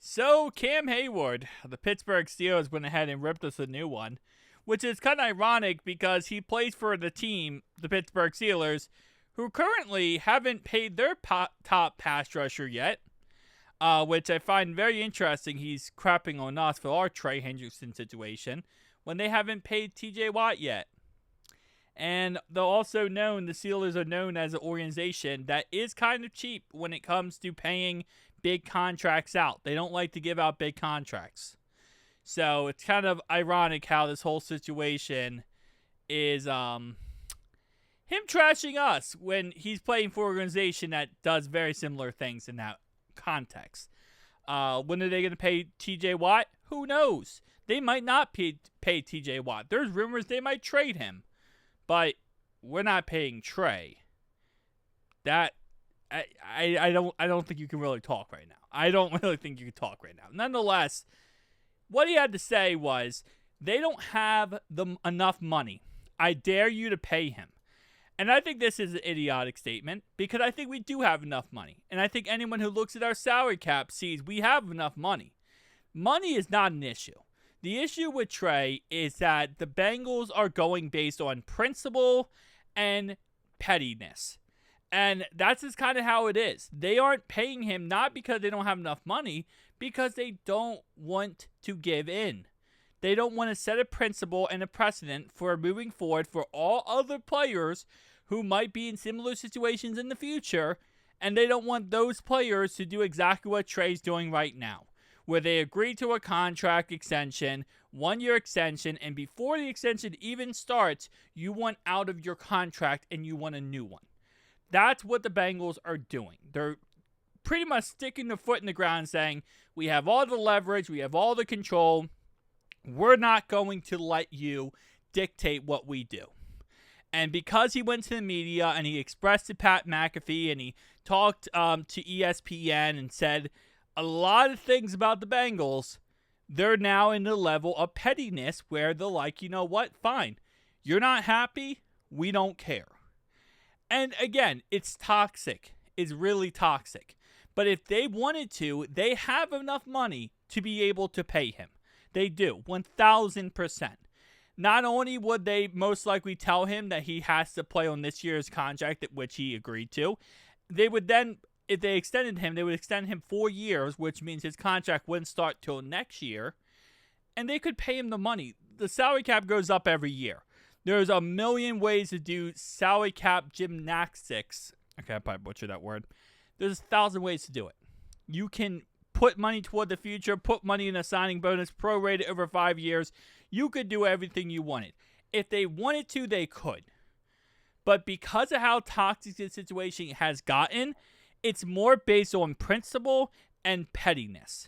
So, Cam Heyward, the Pittsburgh Steelers went ahead and ripped us a new one, which is kind of ironic because he plays for the team, the Pittsburgh Steelers, who currently haven't paid their top pass rusher yet, which I find very interesting. He's crapping on us for our Trey Hendrickson situation when they haven't paid TJ Watt yet. And they're also known, the Steelers are known as an organization that is kind of cheap when it comes to paying big contracts out. They don't like to give out big contracts. So it's kind of ironic how this whole situation is him trashing us when he's playing for an organization that does very similar things in that context. When are they going to pay TJ Watt? Who knows? They might not pay TJ Watt. There's rumors they might trade him. But we're not paying Trey. That I don't think you can really talk right now. I don't really think you can talk right now. Nonetheless, what he had to say was they don't have enough money. I dare you to pay him. And I think this is an idiotic statement because I think we do have enough money. And I think anyone who looks at our salary cap sees we have enough money. Money is not an issue. The issue with Trey is that the Bengals are going based on principle and pettiness. And that's just kind of how it is. They aren't paying him not because they don't have enough money, because they don't want to give in. They don't want to set a principle and a precedent for moving forward for all other players who might be in similar situations in the future. And they don't want those players to do exactly what Trey's doing right now, where they agree to a contract extension, 1-year extension, and before the extension even starts, you want out of your contract and you want a new one. That's what the Bengals are doing. They're pretty much sticking their foot in the ground saying, we have all the leverage, we have all the control, we're not going to let you dictate what we do. And because he went to the media and he expressed to Pat McAfee and he talked to ESPN and said a lot of things about the Bengals, they're now in the level of pettiness where they're like, you know what, fine. You're not happy, we don't care. And again, it's toxic. It's really toxic. But if they wanted to, they have enough money to be able to pay him. They do, 1,000%. Not only would they most likely tell him that he has to play on this year's contract, which he agreed to, they would then, if they extended him, they would extend him 4 years, which means his contract wouldn't start till next year, and they could pay him the money. The salary cap goes up every year. There's a million ways to do salary cap gymnastics. Okay, I probably butchered that word. There's 1,000 ways to do it. You can put money toward the future, put money in a signing bonus, prorate it over 5 years. You could do everything you wanted. If they wanted to, they could. But because of how toxic the situation has gotten, it's more based on principle and pettiness.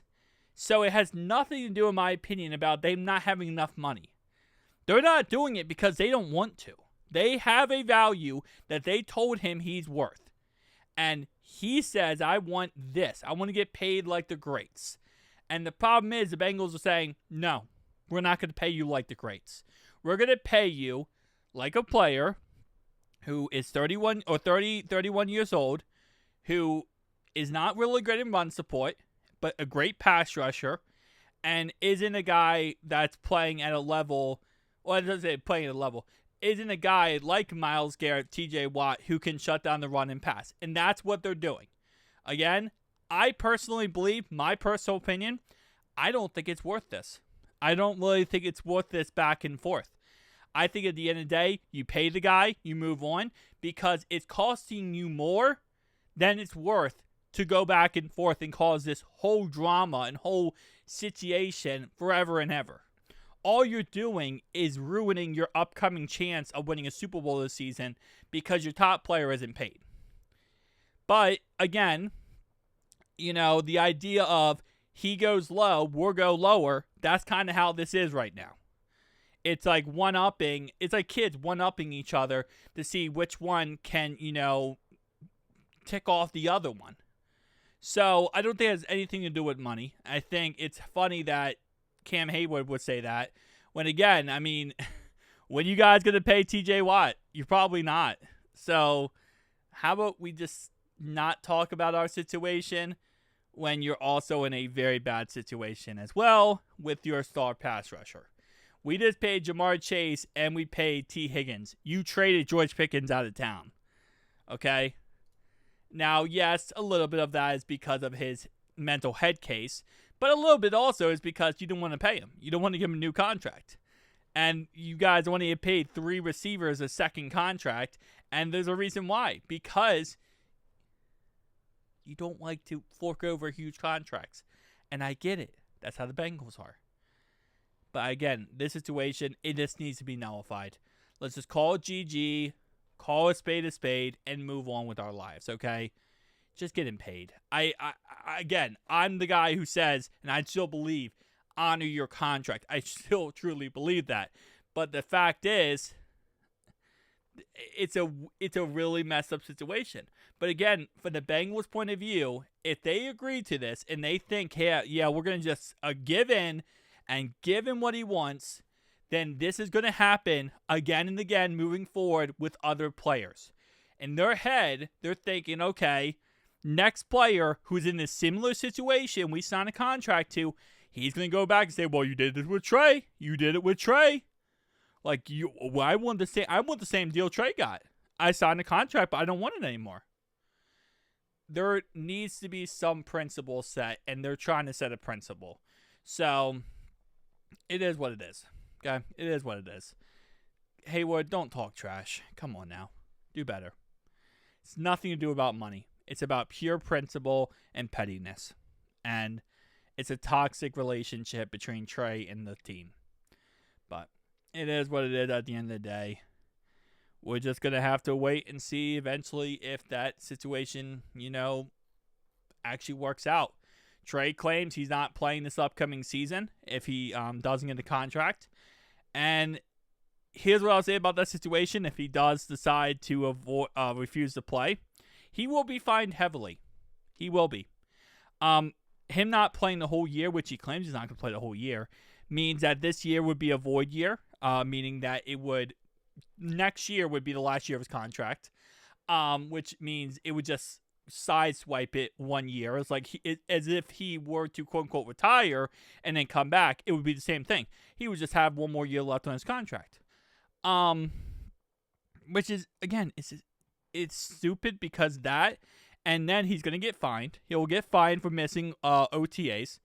So it has nothing to do, in my opinion, about them not having enough money. They're not doing it because they don't want to. They have a value that they told him he's worth. And he says, I want this. I want to get paid like the greats. And the problem is the Bengals are saying, no, we're not going to pay you like the greats. We're going to pay you like a player who is 31 years old, who is not really good in run support, but a great pass rusher, and isn't a guy that's playing at a level, well, it doesn't say playing at a level, isn't a guy like Myles Garrett, TJ Watt, who can shut down the run and pass. And that's what they're doing. Again, I personally believe, my personal opinion, I don't think it's worth this. I don't really think it's worth this back and forth. I think at the end of the day, you pay the guy, you move on, because it's costing you more than it's worth to go back and forth and cause this whole drama and whole situation forever and ever. All you're doing is ruining your upcoming chance of winning a Super Bowl this season because your top player isn't paid. But, again, you know, the idea of he goes low, we'll go lower, that's kind of how this is right now. It's like one-upping, it's like kids one-upping each other to see which one can, you know, tick off the other one. So, I don't think it has anything to do with money. I think it's funny that Cam Heyward would say that, when again, I mean, when you guys going to pay TJ Watt? You're probably not. So, how about we just not talk about our situation? when you're also in a very bad situation as well with your star pass rusher. We just paid Jamar Chase and we paid T. Higgins. You traded George Pickens out of town. Okay? Now, yes, a little bit of that is because of his mental head case, but a little bit also is because you didn't want to pay him. You don't want to give him a new contract. And you guys only paid 3 receivers a second contract, and there's a reason why. Because you don't like to fork over huge contracts. And I get it. That's how the Bengals are. But again, this situation, it just needs to be nullified. Let's just call it GG, call a spade, and move on with our lives, okay? Just get him paid. Again, I'm the guy who says, and I still believe, honor your contract. I still truly believe that. But the fact is, it's a really messed up situation. But again, from the Bengals' point of view, if they agree to this and they think, yeah, we're going to just give in and give him what he wants, then this is going to happen again and again moving forward with other players. In their head, they're thinking, okay, next player who's in a similar situation we sign a contract to, he's going to go back and say, well, you did this with Trey. You did it with Trey. Like, I want the same deal Trey got. I signed a contract, but I don't want it anymore. There needs to be some principle set, and they're trying to set a principle. So, it is what it is. Okay? It is what it is. Heyward, don't talk trash. Come on now. Do better. It's nothing to do about money. It's about pure principle and pettiness. And it's a toxic relationship between Trey and the team. But it is what it is at the end of the day. We're just going to have to wait and see eventually if that situation, actually works out. Trey claims he's not playing this upcoming season if he doesn't get a contract. And here's what I'll say about that situation. If he does decide to refuse to play, he will be fined heavily. He will be. Him not playing the whole year, which he claims he's not going to play the whole year, means that this year would be a void year, meaning that next year would be the last year of his contract, which means it would just sideswipe it 1 year. It's like as if he were to quote-unquote retire and then come back, it would be the same thing. He would just have 1 more year left on his contract. Which is, again, it's stupid because that, and then he's going to get fined. He'll get fined for missing OTAs.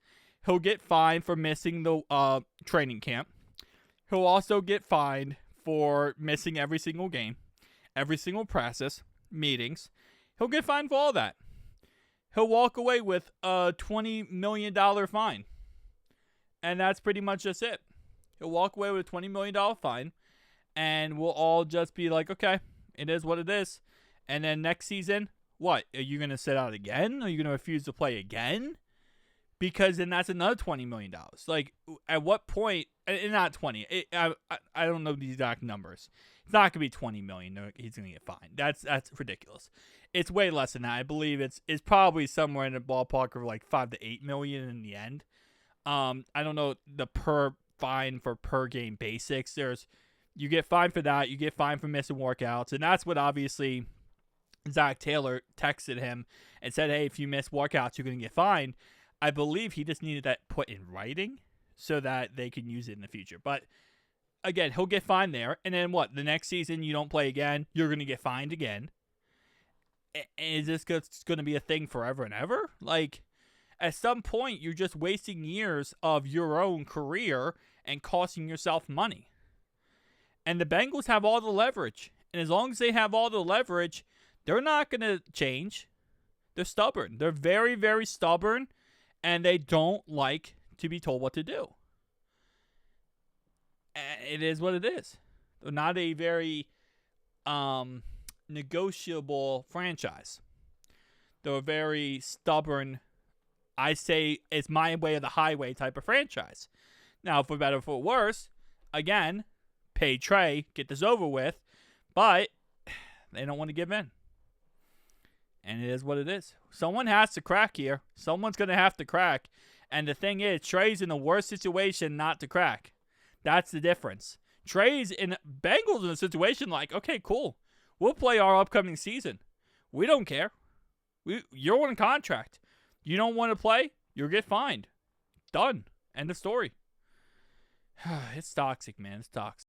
He'll get fined for missing the training camp. He'll also get fined for missing every single game, every single practice, meetings. He'll get fined for all that. He'll walk away with a $20 million fine. And that's pretty much just it. He'll walk away with a $20 million fine. And we'll all just be like, okay, it is what it is. And then next season, what? Are you going to sit out again? Are you going to refuse to play again? Because then that's another $20 million. Like, at what point? Not 20. I don't know the exact numbers. It's not going to be $20 million. He's going to get fined. That's ridiculous. It's way less than that. I believe it's probably somewhere in the ballpark of like $5 to $8 million in the end. I don't know the per fine for per game basics. You get fined for that. You get fined for missing workouts, and that's what obviously Zach Taylor texted him and said, hey, if you miss workouts, you're going to get fined. I believe he just needed that put in writing so that they can use it in the future. But again, he'll get fined there. And then what? The next season you don't play again, you're going to get fined again. Is this going to be a thing forever and ever? Like, at some point, you're just wasting years of your own career and costing yourself money. And the Bengals have all the leverage. And as long as they have all the leverage, they're not going to change. They're stubborn. They're very, very stubborn. And they don't like to be told what to do. It is what it is. They're not a very negotiable franchise. They're a very stubborn, I say it's my way or the highway type of franchise. Now, for better or for worse, again, pay Trey, get this over with, but they don't want to give in. And it is what it is. Someone has to crack here. Someone's going to have to crack. And the thing is, Trey's in the worst situation not to crack. That's the difference. Trey's in Bengals in a situation like, okay, cool. We'll play our upcoming season. We don't care. You're on contract. You don't want to play, you'll get fined. Done. End of story. It's toxic, man. It's toxic.